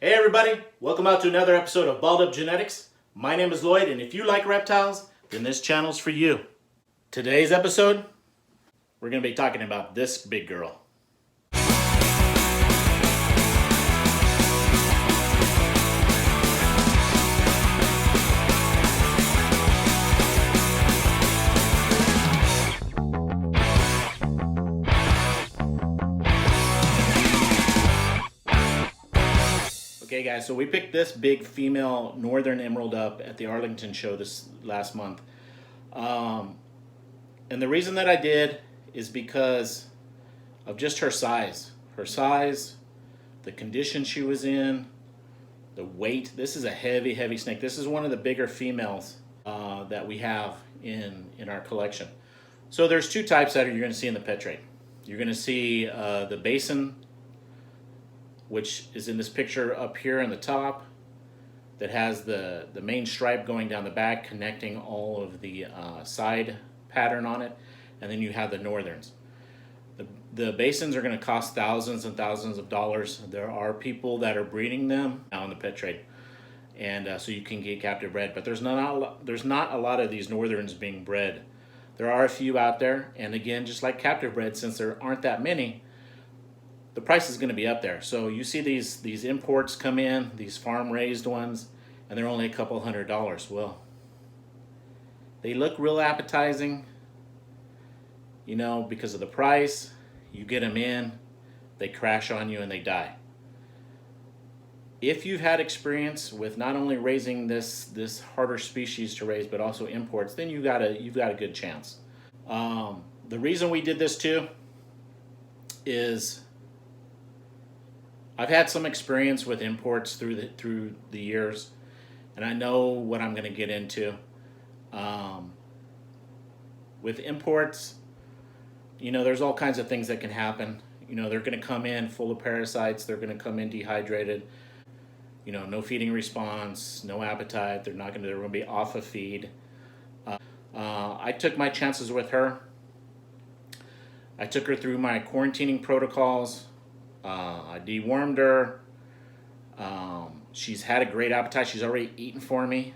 Hey everybody, welcome out to another episode of Balled Up Genetics. My name is Lloyd, and if you like reptiles, then this channel's for you. Today's episode, we're going to be talking about this big girl. Okay guys, so we picked this big female northern emerald up at the Arlington show this last month. And the reason that I did is because of just her size. Her size, the condition she was in, the weight. This is a heavy, heavy snake. This is one of the bigger females that we have in our collection. So there's two types that you're going to see in the pet trade. You're going to see the basin, which is in this picture up here in the top, that has the main stripe going down the back connecting all of the side pattern on it. And then you have the northerns. The basins are going to cost thousands and thousands of dollars. There are people that are breeding them now in the pet trade, and so you can get captive bred. But there's not a lot of these northerns being bred. There are a few out there, and again, just like captive bred, since there aren't that many, the price is going to be up there. So you see these imports come in, these farm raised ones, and they're only a couple $100. Well, they look real appetizing, you know, because of the price. You get them in, they crash on you and they die. If you've had experience with not only raising this harder species to raise, but also imports, then you've got a good chance. The reason we did this too is I've had some experience with imports through the years, and I know what I'm going to get into. With imports, you know, there's all kinds of things that can happen. You know, they're going to come in full of parasites. They're going to come in dehydrated. You know, no feeding response, no appetite. They're going to be off of feed. I took my chances with her. I took her through my quarantining protocols. I dewormed her. She's had a great appetite. She's already eaten for me.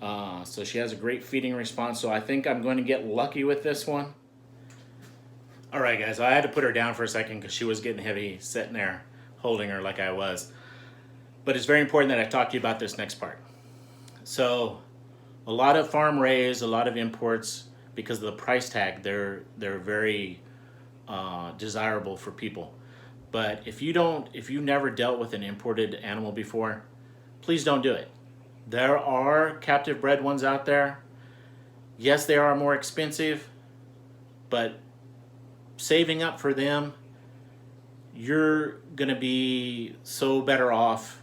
So she has a great feeding response. So I think I'm going to get lucky with this one. All right, guys, I had to put her down for a second because she was getting heavy sitting there holding her like I was. But it's very important that I talk to you about this next part. So a lot of farm raised, a lot of imports, because of the price tag, they're very desirable for people. But if you never dealt with an imported animal before, please don't do it. There are captive bred ones out there. Yes, they are more expensive, but saving up for them, you're going to be so better off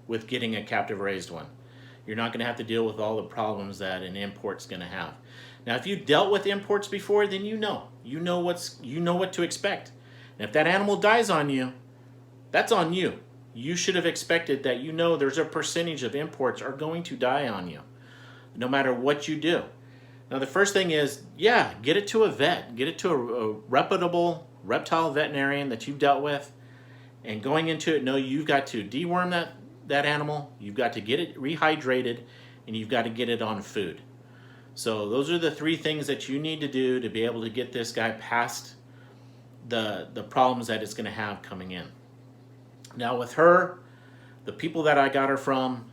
with getting a captive raised one. You're not going to have to deal with all the problems that an import's going to have. Now, if you dealt with imports before, then you know what to expect. And if that animal dies on you, that's on you. You should have expected that. You know there's a percentage of imports are going to die on you, no matter what you do. Now, the first thing is, yeah, get it to a vet. Get it to a reputable reptile veterinarian that you've dealt with. And going into it, know you've got to deworm that animal. You've got to get it rehydrated, and you've got to get it on food. So those are the three things that you need to do to be able to get this guy past the problems that it's going to have coming in. Now, with her, the people that I got her from,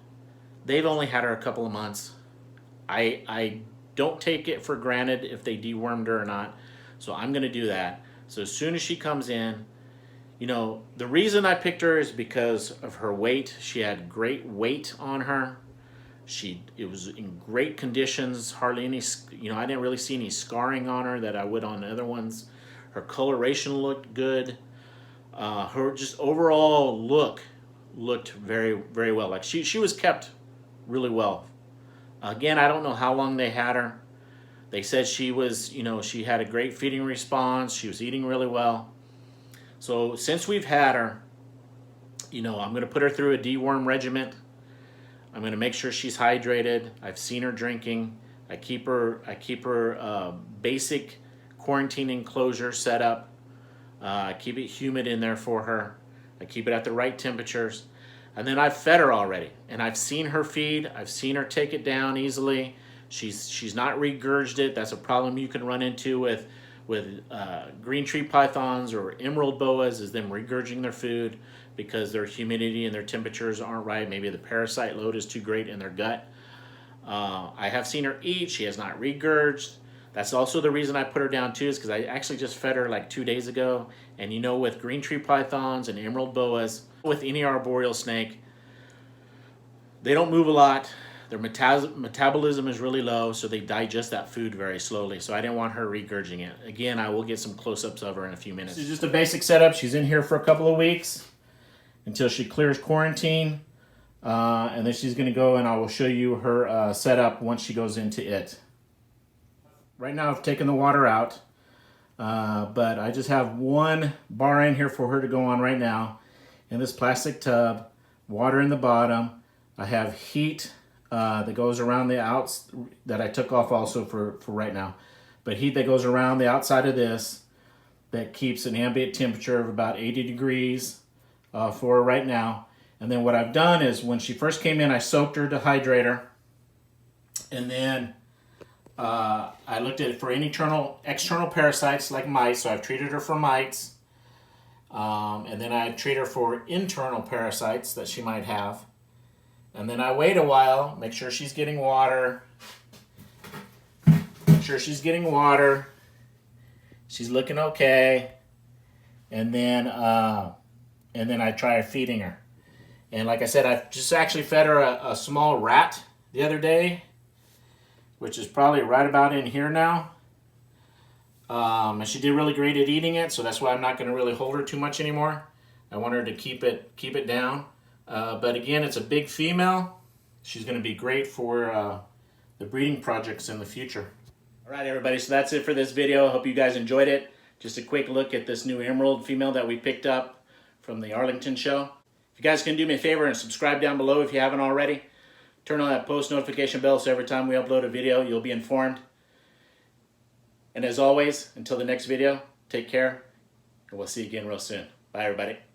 they've only had her a couple of months. I don't take it for granted if they dewormed her or not, so I'm going to do that. So as soon as she comes in, you know, the reason I picked her is because of her weight. She had great weight on her. It was in great conditions, hardly any, you know, I didn't really see any scarring on her that I would on other ones. Her coloration looked good. Her just overall looked very, very well. Like she was kept really well. Again, I don't know how long they had her. They said she was, you know, she had a great feeding response. She was eating really well. So since we've had her, you know, I'm going to put her through a deworm regimen. I'm going to make sure she's hydrated. I've seen her drinking. I keep her basic quarantine enclosure set up. Keep it humid in there for her. I keep it at the right temperatures. And then I've fed her already, and I've seen her feed. I've seen her take it down easily. She's not regurged it. That's a problem you can run into with green tree pythons or emerald boas, is them regurging their food because their humidity and their temperatures aren't right. Maybe the parasite load is too great in their gut. I have seen her eat. She has not regurged. That's also the reason I put her down too, is because I actually just fed her like 2 days ago. And you know, with green tree pythons and emerald boas, with any arboreal snake, they don't move a lot. Their metabolism is really low, so they digest that food very slowly. So I didn't want her regurging it. Again, I will get some close-ups of her in a few minutes. This is just a basic setup. She's in here for a couple of weeks until she clears quarantine. And then she's going to go, and I will show you her setup once she goes into it. Right now I've taken the water out, but I just have one bar in here for her to go on right now in this plastic tub, water in the bottom. I have heat that goes around the outs that I took off also for right now, but heat that goes around the outside of this that keeps an ambient temperature of about 80 degrees for her right now. And then what I've done is, when she first came in, I soaked her to hydrate her, and then I looked at it for any external parasites like mites, so I've treated her for mites. And then I treat her for internal parasites that she might have. And then I wait a while, make sure she's getting water. Make sure she's getting water. She's looking okay. And then I try feeding her. And like I said, I just actually fed her a small rat the other day, which is probably right about in here now. And she did really great at eating it, so that's why I'm not going to really hold her too much anymore. I want her to keep it down. But again, it's a big female. She's going to be great for the breeding projects in the future. All right, everybody, so that's it for this video. I hope you guys enjoyed it. Just a quick look at this new emerald female that we picked up from the Arlington show. If you guys can do me a favor and subscribe down below if you haven't already. Turn on that post notification bell so every time we upload a video, you'll be informed. And as always, until the next video, take care, and we'll see you again real soon. Bye, everybody.